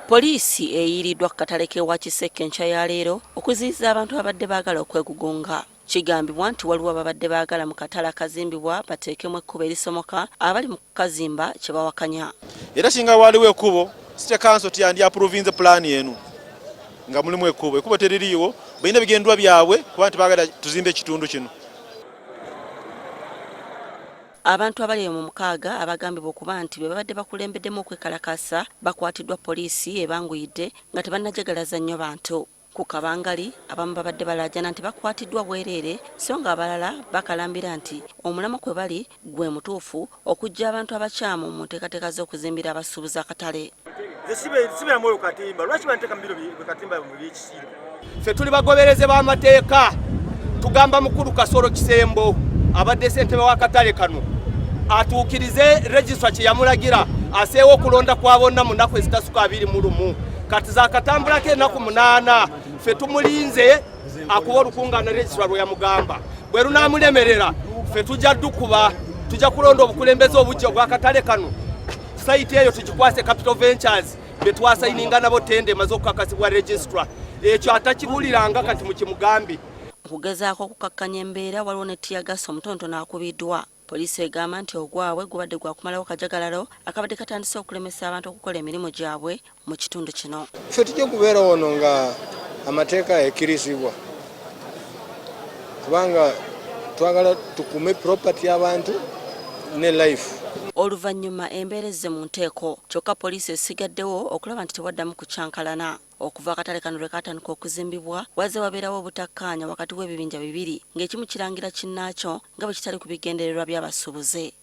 Poliisi eyiiriddwa ku katale k'ewa Kisekka enkya ya leero okuziyiza abantu abadde baagala okwegugunga. Kigambibwa nti waliwo ababadde baagala mu katale akazimbibwa bateekemu ekkubo erisomoka abali mu kukazimba kye bawakanya. Era singa waliwo ekkubo, City Council tyandyapuruvinze pulaani eno nga mulimu ekkubo. Ekkubo teririiwo, balina bigendwa byabwe kuba nti baagala tuzimbe ekitundu kino. Abantu abali mu mukaaga abagambibwa okuba nti be babadde bakulembeddemu okwekalakaasa bakwatiddwa poliisi ebanguyidde nga tebannajagalaza nnyo bantu. Ku kabangali abamu babadde balaajana nti bakwatiddwa bwereere so nga abalala bakalambira nti omulamwa kwe bali gwe mutuufu okujja abantu abakyamu mu nteekateeka z'okuzimbira abasuubuzi akatale. Ffe tuli bagobereze b'amateeka, tugamba mukulu Kasoro Kisembo abadde ssentebe w'akatale kano atuukirize registra kye yamulagira aseewo okulonda kwa bonna mu nnaku ezitasuka 21 kati zaakatambulako ennaku 8 ffe tumulinze akuba olukungaana registra lwe yamugamba bwe lunaamulemerera ffe tujja ddukuba tujja kulonda obukulembeze obujja obw'akatale kano sayiti eyo tugikwase Capital Ventures be twasayininga nabo tende emaze okukakasibwa registra ekyo atakibuliranga kati mukimugambi. Okugezaako okukakkanya embeera waliwo ne tiyagasa omutonotono akubiddwa. Poliisi egamba nti ogwabwe gubadde gwa kumalawo kajagalalo akabadde katandise okulemesa abantu okukola emirimu gyabwe mu kitundu kino. Ffe tujja kubeera wano nga amateeka ekkirizibwa kubanga twagala tukume property y'abantu ne life. Oluvannyuma embeera ezze mu nteeko kyokka poliisi esigaddewo okulaba nti tewaddamu kukyankalana. Okuva akatale kano lwe kaatandika okuzimbibwa wazze wabeerawo obutakkaanya wakati w'ebibinja bibiri ng'ekimu kirangira kinnaakyo nga bwe kitali ku bigendererwa by'abasuubuzi.